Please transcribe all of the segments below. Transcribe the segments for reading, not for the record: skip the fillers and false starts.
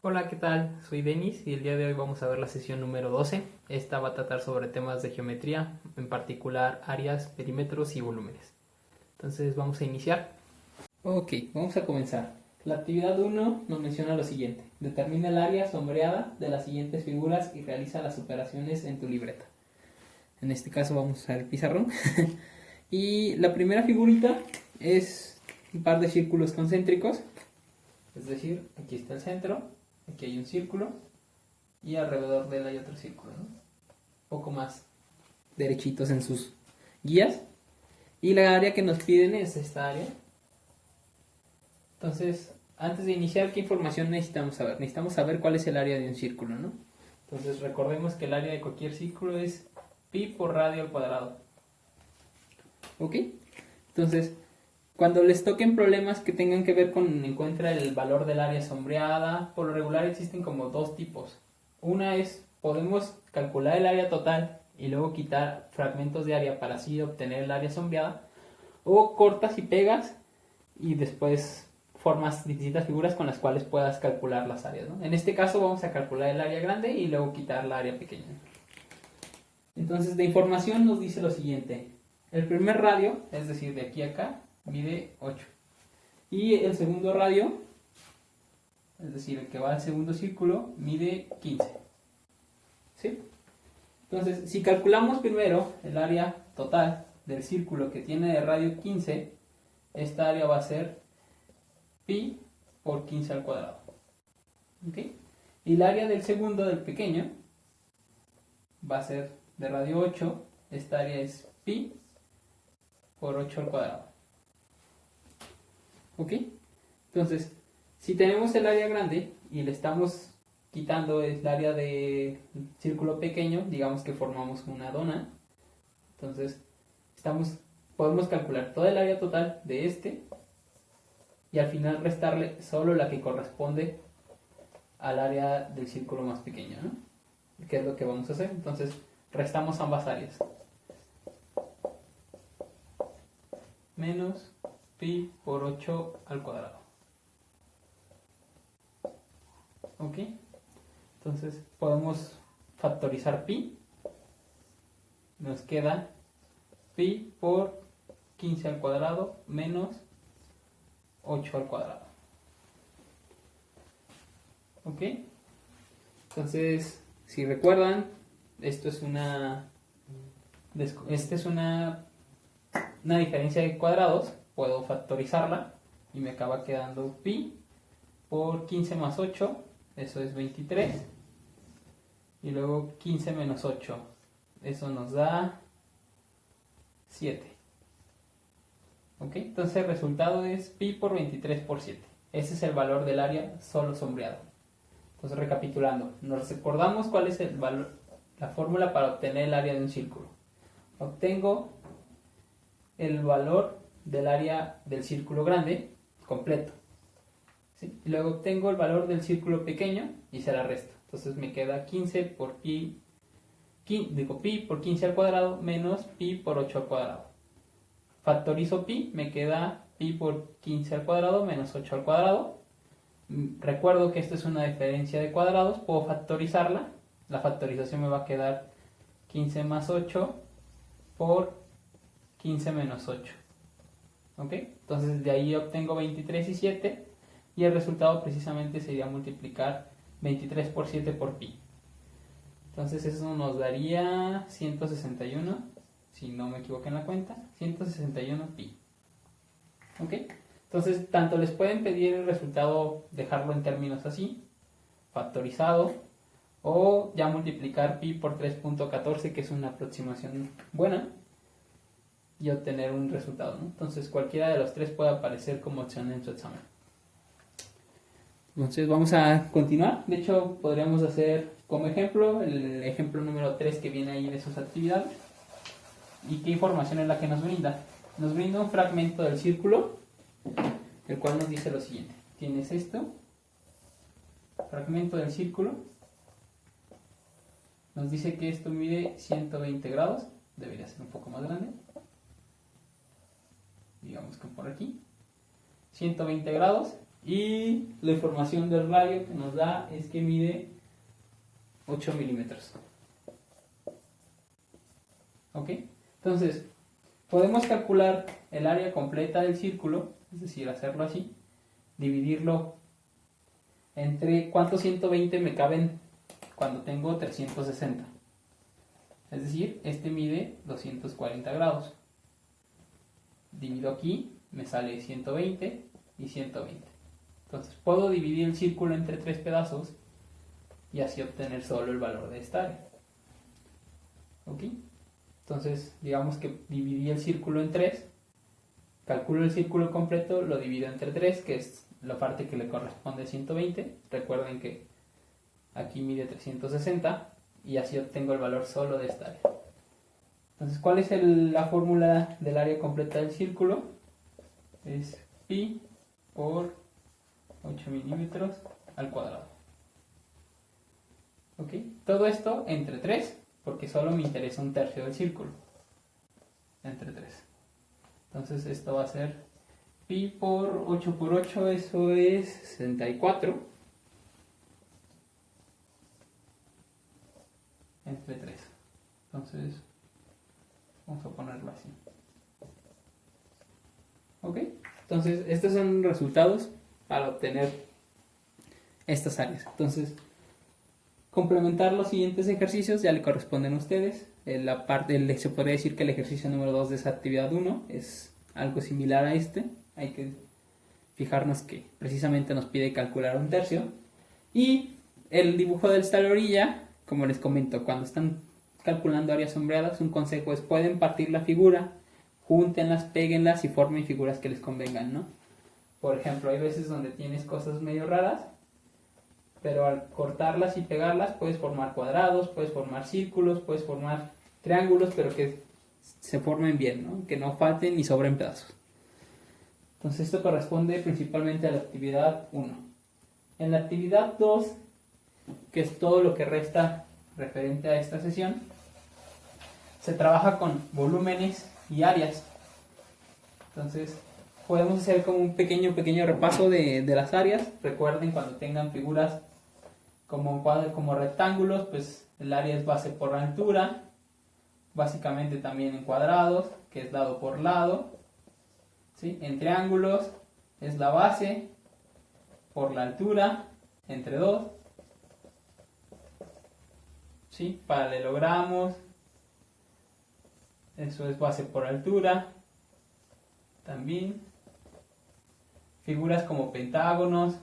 Hola, ¿qué tal? Soy Denis y el día de hoy vamos a ver la sesión número 12. Esta va a tratar sobre temas de geometría, en particular áreas, perímetros y volúmenes. Entonces vamos a iniciar. Ok, vamos a comenzar. La actividad 1 nos menciona lo siguiente. Determina el área sombreada de las siguientes figuras y realiza las operaciones en tu libreta. En este caso vamos a usar el pizarrón. Y la primera figurita es un par de círculos concéntricos. Es decir, aquí está el centro, aquí hay un círculo y alrededor de él hay otro círculo, ¿no? Un poco más derechitos en sus guías. Y la área que nos piden es esta área. Entonces, antes de iniciar, ¿qué información necesitamos saber? Necesitamos saber cuál es el área de un círculo, ¿no? Entonces, recordemos que el área de cualquier círculo es pi por radio al cuadrado. ¿Ok? Entonces, cuando les toquen problemas que tengan que ver con encuentra el valor del área sombreada, por lo regular existen como dos tipos. Una es, podemos calcular el área total y luego quitar fragmentos de área para así obtener el área sombreada, o cortas y pegas y después formas distintas figuras con las cuales puedas calcular las áreas, ¿no? En este caso vamos a calcular el área grande y luego quitar la área pequeña. Entonces, de información nos dice lo siguiente. El primer radio, es decir, de aquí a acá, mide 8. Y el segundo radio, es decir, el que va al segundo círculo, mide 15. ¿Sí? Entonces, si calculamos primero el área total del círculo que tiene de radio 15, esta área va a ser pi por 15 al cuadrado. ¿Ok? Y el área del segundo, del pequeño, va a ser de radio 8. Esta área es pi por 8 al cuadrado. ¿Ok? Entonces, si tenemos el área grande y le estamos quitando el área de círculo pequeño, digamos que formamos una dona. Entonces, podemos calcular toda el área total de este y al final restarle solo la que corresponde al área del círculo más pequeño, ¿no? ¿Qué es lo que vamos a hacer? Entonces, restamos ambas áreas. Menos pi por 8 al cuadrado. ¿Ok? Entonces podemos factorizar pi. Nos queda pi por 15 al cuadrado menos 8 al cuadrado. ¿Ok? Entonces, si recuerdan, esto es una diferencia de cuadrados. Puedo factorizarla y me acaba quedando pi por 15 más 8, eso es 23. Y luego 15 menos 8, eso nos da 7. ¿Ok? Entonces el resultado es pi por 23 por 7. Ese es el valor del área solo sombreado. Entonces, recapitulando, nos recordamos cuál es el valor, la fórmula para obtener el área de un círculo. Obtengo el valor del área del círculo grande completo, ¿sí? Y luego obtengo el valor del círculo pequeño y se la resto. Entonces me queda 15 por pi por 15 al cuadrado menos pi por 8 al cuadrado. Factorizo pi, me queda pi por 15 al cuadrado menos 8 al cuadrado. Recuerdo que esto es una diferencia de cuadrados, puedo factorizarla. La factorización me va a quedar 15 más 8 por 15 menos 8. ¿Ok? Entonces de ahí obtengo 23 y 7 y el resultado precisamente sería multiplicar 23 por 7 por pi. Entonces eso nos daría 161, si no me equivoco en la cuenta, 161 pi. ¿Ok? Entonces tanto les pueden pedir el resultado, dejarlo en términos así, factorizado, o ya multiplicar pi por 3.14, que es una aproximación buena, y obtener un resultado, ¿no? Entonces cualquiera de los tres puede aparecer como opción en su examen. Entonces vamos a continuar. De hecho, podríamos hacer como ejemplo el ejemplo número 3 que viene ahí de sus actividades. ¿Y qué información es la que nos brinda? Nos brinda un fragmento del círculo, el cual nos dice lo siguiente. Tienes esto, fragmento del círculo. Nos dice que esto mide 120 grados. Debería ser un poco más grande. Digamos que por aquí. 120 grados Y la información del radio que nos da es que mide 8 milímetros. ¿Ok? Entonces, podemos calcular el área completa del círculo, es decir, hacerlo así, dividirlo entre cuántos 120 me caben cuando tengo 360. Es decir, este mide 240 grados. Divido aquí, me sale 120 y 120. Entonces puedo dividir el círculo entre 3 pedazos y así obtener solo el valor de esta área. ¿Ok? Entonces digamos que dividí el círculo en 3, calculo el círculo completo, lo divido entre 3, que es la parte que le corresponde a 120. Recuerden que aquí mide 360 y así obtengo el valor solo de esta área. Entonces, ¿cuál es la fórmula del área completa del círculo? Es pi por 8 milímetros al cuadrado. ¿Ok? Todo esto entre 3, porque solo me interesa un tercio del círculo. Entre 3. Entonces esto va a ser pi por 8 por 8, eso es 64. Entre 3. Entonces, vamos a ponerlo así. ¿Ok? Entonces, estos son resultados para obtener estas áreas. Entonces, complementar los siguientes ejercicios ya le corresponden a ustedes. La parte, se podría decir que el ejercicio número 2 de esa actividad 1 es algo similar a este. Hay que fijarnos que precisamente nos pide calcular un tercio. Y el dibujo de esta orilla, como les comento, cuando están calculando áreas sombreadas, un consejo es: pueden partir la figura, júntenlas, péguenlas y formen figuras que les convengan, ¿no? Por ejemplo, hay veces donde tienes cosas medio raras, pero al cortarlas y pegarlas puedes formar cuadrados, puedes formar círculos, puedes formar triángulos, pero que se formen bien, ¿no? Que no falten ni sobren pedazos. Entonces esto corresponde principalmente a la actividad 1. En la actividad 2, que es todo lo que resta referente a esta sesión, se trabaja con volúmenes y áreas. Entonces podemos hacer como un pequeño repaso de las áreas. Recuerden, cuando tengan figuras como rectángulos, pues el área es base por altura, básicamente también en cuadrados, que es lado por lado, ¿sí? En triángulos es la base por la altura entre 2, ¿sí? Paralelogramos, eso es base por altura también. Figuras como pentágonos,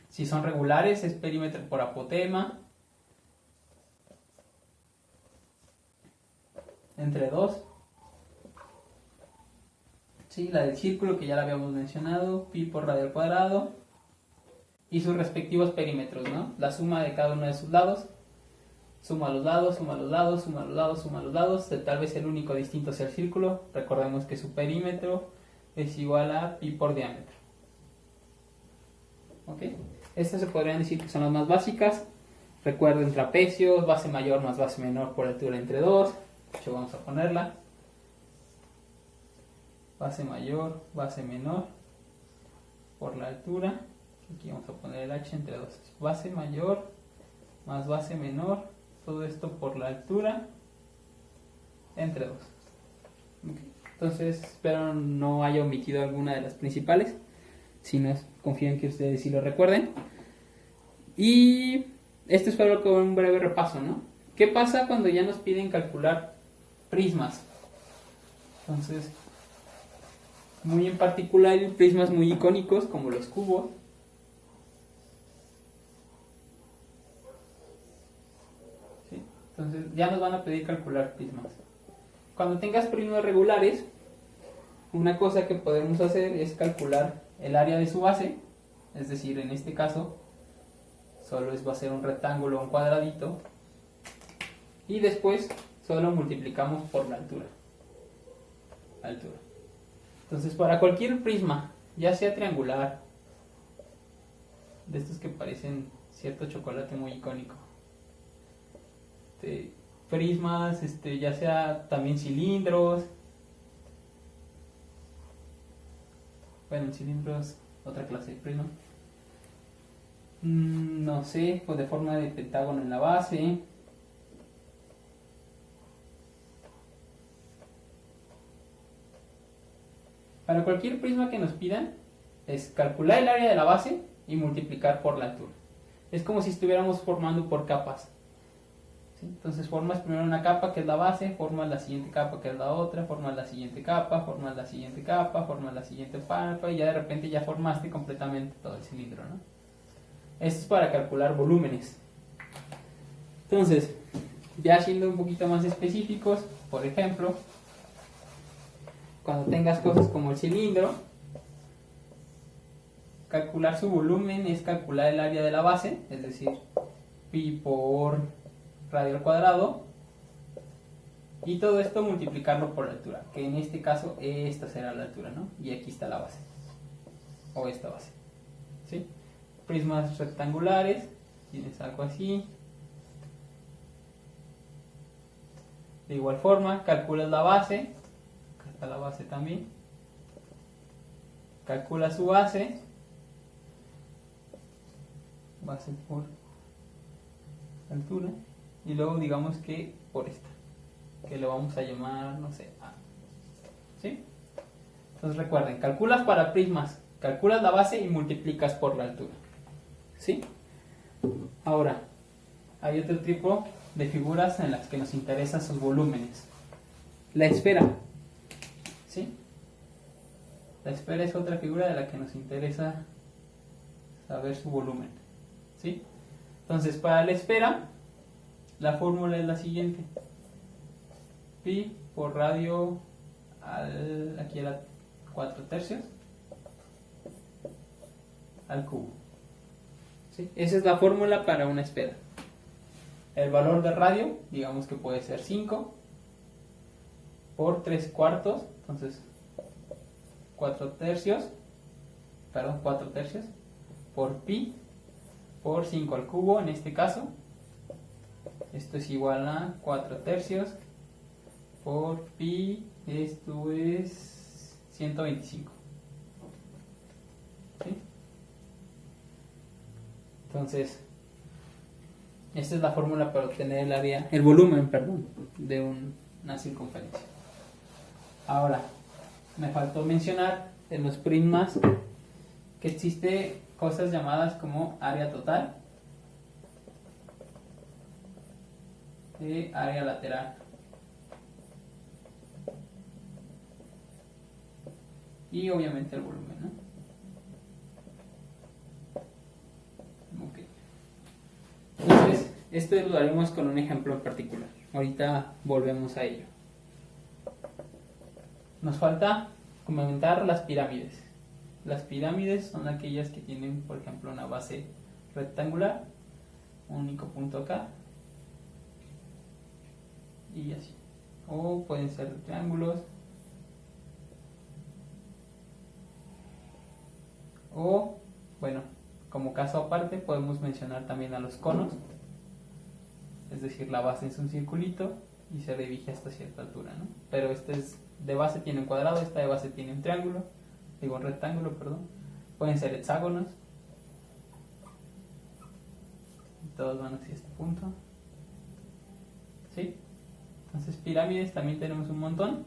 si son regulares es perímetro por apotema entre 2. ¿Sí? La del círculo, que ya la habíamos mencionado, pi por radio al cuadrado, y sus respectivos perímetros, ¿no? La suma de cada uno de sus lados. Suma los lados, suma los lados, suma los lados, suma los lados. Tal vez el único distinto sea el círculo. Recordemos que su perímetro es igual a pi por diámetro. ¿Ok? Estas se podrían decir que son las más básicas. Recuerden trapecios, base mayor más base menor por altura entre 2. De hecho, vamos a ponerla. Base mayor, base menor por la altura. Aquí vamos a poner el h entre 2. Base mayor más base menor, todo esto por la altura entre 2. Okay. Entonces espero no haya omitido alguna de las principales. Si no, confío en que ustedes sí lo recuerden. Y esto es solo como un breve repaso, ¿no? ¿Qué pasa cuando ya nos piden calcular prismas? Entonces, muy en particular, hay prismas muy icónicos como los cubos. ¿Sí? Entonces ya nos van a pedir calcular prismas. Cuando tengas prismas regulares, una cosa que podemos hacer es calcular el área de su base. Es decir, en este caso solo va a ser un rectángulo o un cuadradito, y después solo multiplicamos por la altura. Entonces, para cualquier prisma, ya sea triangular, de estos que parecen cierto chocolate muy icónico, prismas, ya sea también cilindros. Bueno, cilindros otra clase de prisma. No sé, pues de forma de pentágono en la base. Para cualquier prisma que nos pidan, es calcular el área de la base y multiplicar por la altura. Es como si estuviéramos formando por capas. ¿Sí? Entonces formas primero una capa que es la base, formas la siguiente capa que es la otra, formas la siguiente capa, formas la siguiente capa, formas la siguiente capa y ya de repente ya formaste completamente todo el cilindro, ¿no? Esto es para calcular volúmenes. Entonces, ya siendo un poquito más específicos, por ejemplo, cuando tengas cosas como el cilindro, calcular su volumen es calcular el área de la base, es decir, pi por radio al cuadrado, y todo esto multiplicarlo por la altura, que en este caso esta será la altura, ¿no? Y aquí está la base, o esta base, ¿sí? Prismas rectangulares, tienes algo así. De igual forma, calculas la base, acá está la base también, calcula su base por altura, y luego digamos que por esta, que lo vamos a llamar, no sé, A. ¿Sí? Entonces recuerden, calculas para prismas, calculas la base y multiplicas por la altura. ¿Sí? Ahora, hay otro tipo de figuras en las que nos interesan sus volúmenes. La esfera. ¿Sí? La esfera es otra figura de la que nos interesa saber su volumen. ¿Sí? Entonces, para la esfera, la fórmula es la siguiente. Pi por radio aquí era 4 tercios al cubo. ¿Sí? Esa es la fórmula para una esfera. El valor de radio, digamos que puede ser 5 por 3 cuartos, entonces 4 tercios por pi por 5 al cubo en este caso. Esto es igual a 4 tercios por pi, esto es 125. ¿Sí? Entonces, esta es la fórmula para obtener el volumen de una circunferencia. Ahora, me faltó mencionar en los prismas que existe cosas llamadas como área total y área lateral. Y obviamente el volumen, ¿no? Okay. Entonces, esto lo haremos con un ejemplo en particular. Ahorita volvemos a ello. Nos falta comentar las pirámides. Las pirámides son aquellas que tienen, por ejemplo, una base rectangular, un único punto acá, y así. O pueden ser triángulos, o, bueno, como caso aparte podemos mencionar también a los conos, es decir, la base es un circulito y se dirige hasta cierta altura, ¿no? Pero este es de base tiene un cuadrado, esta de base tiene un triángulo, digo un rectángulo, perdón. Pueden ser hexágonos, todos van hacia este punto. ¿Sí? Entonces pirámides también tenemos un montón.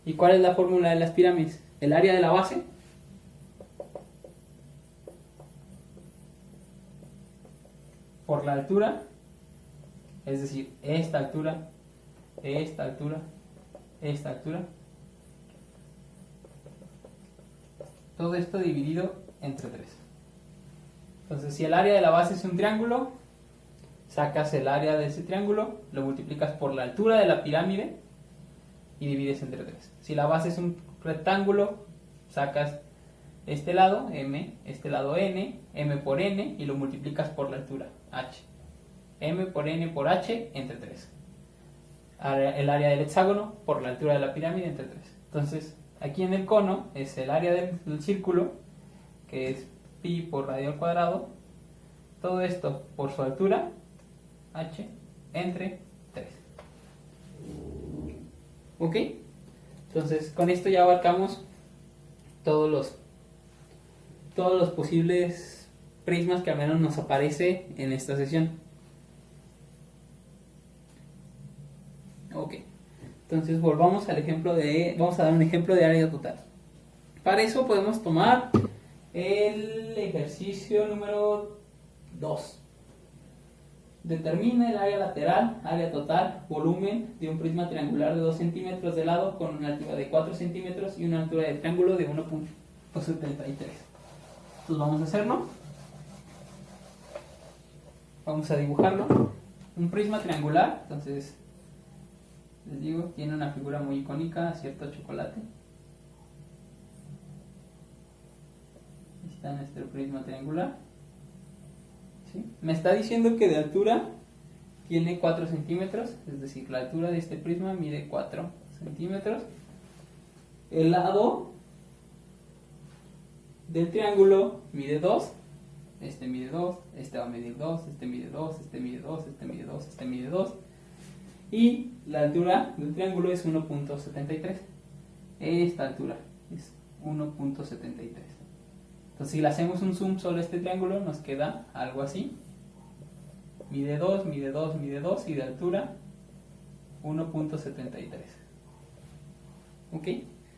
¿Y cuál es la fórmula de las pirámides? El área de la base por la altura, es decir, esta altura, esta altura, esta altura, todo esto dividido entre 3. Entonces, si el área de la base es un triángulo, sacas el área de ese triángulo, lo multiplicas por la altura de la pirámide y divides entre 3. Si la base es un rectángulo, sacas este lado, m, este lado n, m por n, y lo multiplicas por la altura, h. M por n por h entre 3. El área del hexágono por la altura de la pirámide entre 3. Entonces, aquí en el cono es el área del círculo, que es pi por radio al cuadrado. Todo esto por su altura, h, entre 3. ¿Ok? Entonces, con esto ya abarcamos todos todos los posibles prismas que al menos nos aparece en esta sesión. Ok, entonces volvamos al ejemplo vamos a dar un ejemplo de área total. Para eso podemos tomar el ejercicio número 2. Determina el área lateral, área total, volumen de un prisma triangular de 2 centímetros de lado con una altura de 4 centímetros y una altura de triángulo de 1.73. Entonces vamos a hacerlo. Vamos a dibujarlo. Un prisma triangular, entonces les digo, tiene una figura muy icónica, cierto chocolate. Ahí está nuestro prisma triangular. ¿Sí? Me está diciendo que de altura tiene 4 centímetros, es decir, la altura de este prisma mide 4 centímetros. El lado del triángulo mide 2, este mide 2, este va a medir 2, este mide 2, este mide 2, este mide 2, este mide 2. Y la altura del triángulo es 1.73. Esta altura es 1.73. Entonces si le hacemos un zoom sobre este triángulo nos queda algo así. Mide 2, mide 2, mide 2 y de altura 1.73. ¿Ok?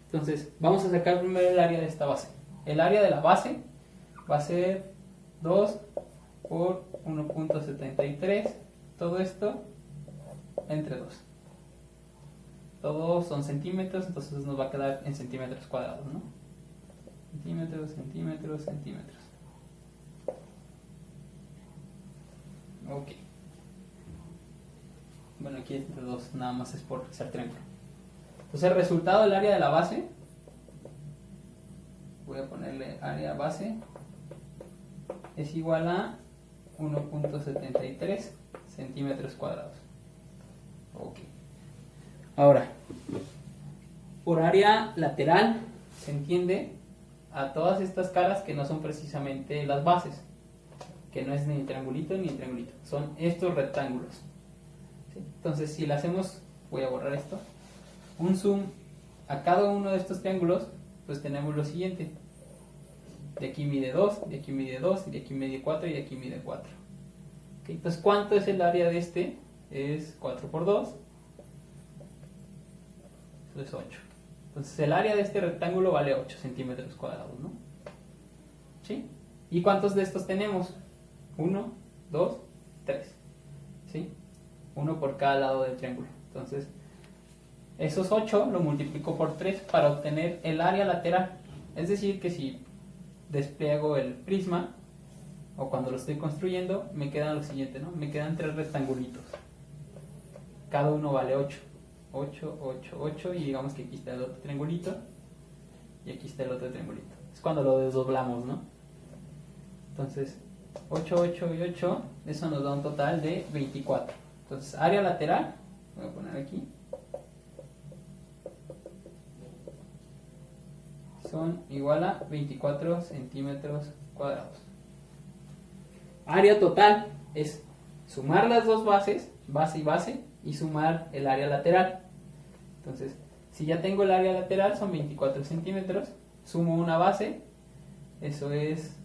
Entonces vamos a sacar primero el área de esta base. El área de la base va a ser 2 por 1.73. Todo esto entre 2. Todos son centímetros, entonces nos va a quedar en centímetros cuadrados, ¿no? Centímetros, centímetros, centímetros. Ok. Bueno, aquí entre 2, nada más es por ser triángulo. Entonces el resultado del área de la base, voy a ponerle área base, es igual a 1.73 centímetros cuadrados. Ok. Ahora, por área lateral se entiende a todas estas caras que no son precisamente las bases, que no es ni triangulito ni triangulito, son estos rectángulos. ¿Sí? Entonces si le hacemos, voy a borrar esto, un zoom a cada uno de estos triángulos, pues tenemos lo siguiente. De aquí mide 2, de aquí mide 2, de aquí mide 4 y de aquí mide 4. ¿Okay? Entonces, ¿cuánto es el área de este? Es 4 por 2. Eso es 8. Entonces, el área de este rectángulo vale 8 centímetros cuadrados, ¿no? ¿Sí? ¿Y cuántos de estos tenemos? 1, 2, 3. ¿Sí? Uno por cada lado del triángulo. Entonces, esos 8 lo multiplico por 3 para obtener el área lateral. Es decir, que si despliego el prisma o cuando lo estoy construyendo, me quedan lo siguiente, ¿no? Me quedan 3 rectangulitos. Cada uno vale 8. 8, 8, 8 y digamos que aquí está el otro triangulito y aquí está el otro triangulito. Es cuando lo desdoblamos, ¿no? Entonces, 8, 8 y 8, eso nos da un total de 24. Entonces, área lateral, voy a poner aquí, son igual a 24 centímetros cuadrados. Área total es sumar las dos bases, base y base, y sumar el área lateral. Entonces, si ya tengo el área lateral, son 24 centímetros, sumo una base, eso es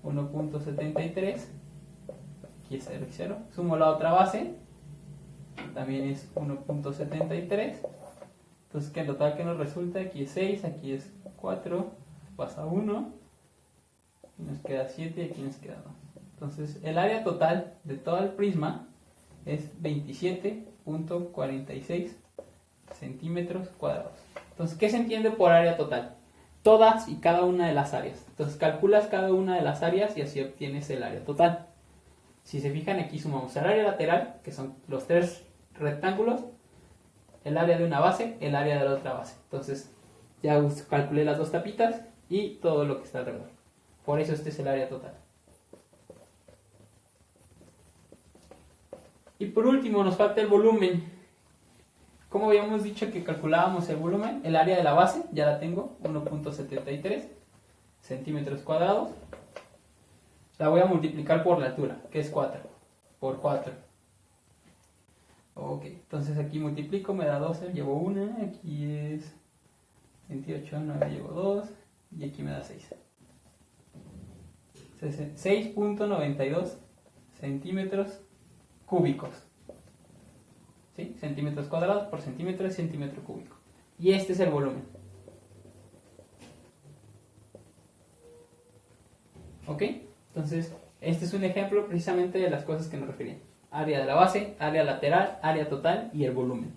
1.73, aquí es 0 y 0, sumo la otra base, también es 1.73, entonces que el total que nos resulta, aquí es 6, aquí es 4, pasa 1, aquí nos queda 7 y aquí nos queda 2. Entonces, el área total de todo el prisma es 27.46 centímetros cuadrados. Entonces, ¿qué se entiende por área total? Todas y cada una de las áreas. Entonces, calculas cada una de las áreas y así obtienes el área total. Si se fijan, aquí sumamos el área lateral, que son los 3 rectángulos, el área de una base, el área de la otra base. Entonces, ya calculé las dos tapitas y todo lo que está alrededor. Por eso este es el área total. Y por último nos falta el volumen. Como habíamos dicho que calculábamos el volumen, el área de la base, ya la tengo, 1.73 centímetros cuadrados. La voy a multiplicar por la altura, que es 4, por 4. Ok, entonces aquí multiplico, me da 12, llevo 1, aquí es 28, 9, llevo 2, y aquí me da 6. 6.92 centímetros cúbicos. ¿Sí? Centímetros cuadrados por centímetro es centímetro cúbico. Y este es el volumen. ¿Ok? Entonces, este es un ejemplo precisamente de las cosas que nos referían. Área de la base, área lateral, área total y el volumen.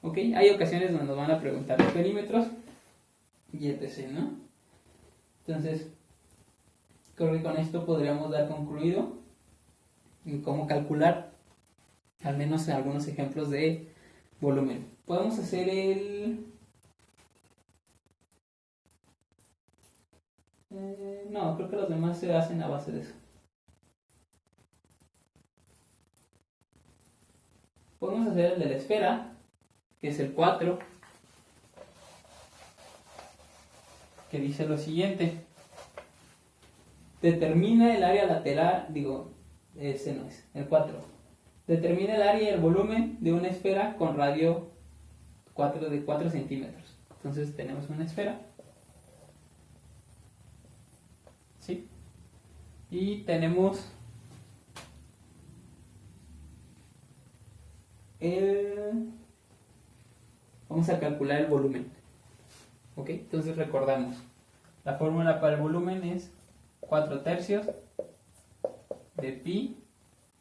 ¿Ok? Hay ocasiones donde nos van a preguntar los perímetros y etc., ¿no? Entonces, creo que con esto podríamos dar concluido en cómo calcular al menos algunos ejemplos de volumen. Podemos hacer el... no, creo que los demás se hacen a base de eso. Podemos hacer el de la esfera, que es el 4, que dice lo siguiente. Determina el área lateral, ese no es, el 4. Determina el área y el volumen de una esfera con radio de 4 centímetros. Entonces tenemos una esfera. ¿Sí? Y tenemos vamos a calcular el volumen. ¿Ok? Entonces recordamos. La fórmula para el volumen es 4/3 de pi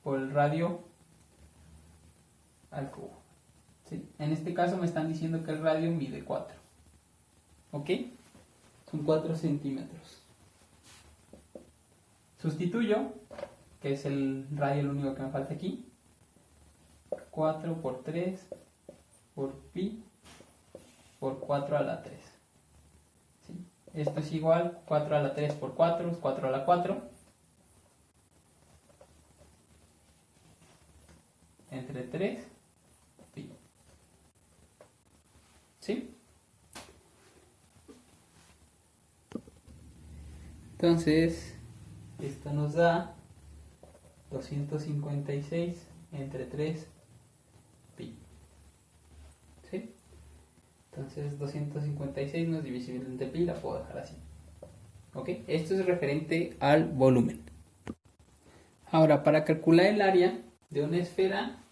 por el radio al cubo. ¿Sí? En este caso me están diciendo que el radio mide 4. ¿Ok? Son 4 centímetros. Sustituyo, que es el radio el único que me falta aquí. 4 por 3 por pi por 4 a la 3. ¿Sí? Esto es igual 4 a la 3 por 4, es 4 a la 4. Entre 3 pi. ¿Sí? Entonces, esto nos da 256 entre 3 pi. ¿Sí? Entonces 256 no es divisible entre pi, la puedo dejar así. ¿Ok? Esto es referente al volumen. Ahora, para calcular el área de una esfera,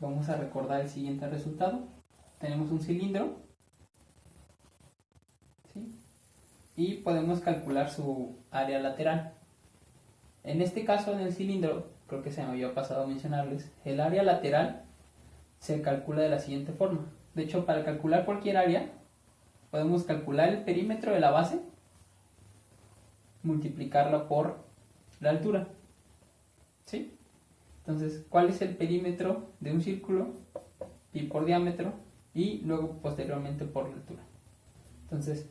vamos a recordar el siguiente resultado. Tenemos un cilindro, ¿sí? Y podemos calcular su área lateral. En este caso, en el cilindro, creo que se me había pasado a mencionarles, el área lateral se calcula de la siguiente forma. De hecho, para calcular cualquier área, podemos calcular el perímetro de la base, multiplicarla por la altura. ¿Sí? Entonces, ¿cuál es el perímetro de un círculo? Pi por diámetro y luego posteriormente por la altura. Entonces,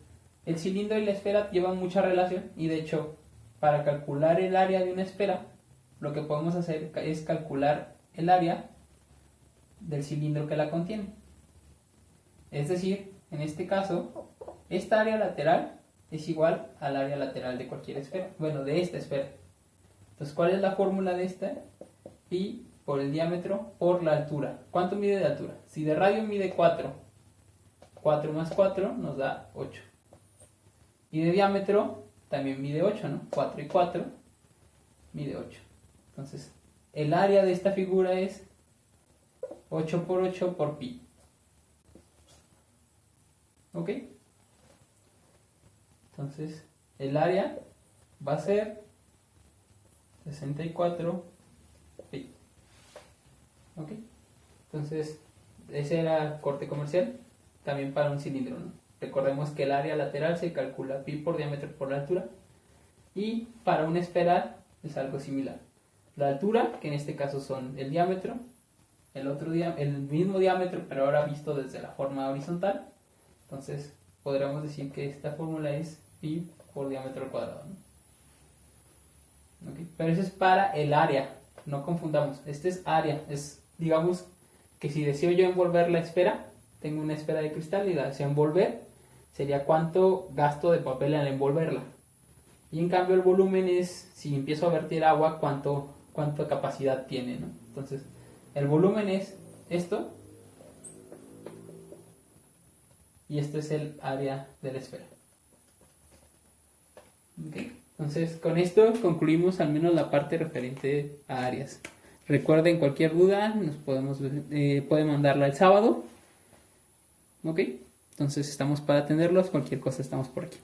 el cilindro y la esfera llevan mucha relación y de hecho, para calcular el área de una esfera, lo que podemos hacer es calcular el área del cilindro que la contiene. Es decir, en este caso, esta área lateral es igual al área lateral de cualquier esfera. Bueno, de esta esfera. Entonces, ¿cuál es la fórmula de esta? Pi por el diámetro por la altura. ¿Cuánto mide de altura? Si de radio mide 4, 4 más 4 nos da 8. Y de diámetro también mide 8, ¿no? 4 y 4 mide 8. Entonces, el área de esta figura es 8 por 8 por pi. ¿Ok? Entonces, el área va a ser 64 pi. ¿Ok? Entonces, ese era corte comercial, también para un cilindro, ¿no? Recordemos que el área lateral se calcula pi por diámetro por la altura. Y para una esfera es algo similar. La altura, que en este caso son el diámetro, el mismo diámetro, pero ahora visto desde la forma horizontal. Entonces, podríamos decir que esta fórmula es pi por diámetro al cuadrado, ¿no? ¿Okay? Pero eso es para el área, no confundamos. Este es área, es, digamos, que si deseo yo envolver la esfera, tengo una esfera de cristal y la deseo envolver, sería cuánto gasto de papel al envolverla. Y en cambio el volumen es, si empiezo a vertir agua, cuánta capacidad tiene, ¿no? Entonces, el volumen es esto, y esto es el área de la esfera. ¿Okay? Entonces, con esto concluimos al menos la parte referente a áreas. Recuerden, cualquier duda pueden mandarla el sábado. ¿Ok? Entonces estamos para atenderlos. Cualquier cosa estamos por aquí.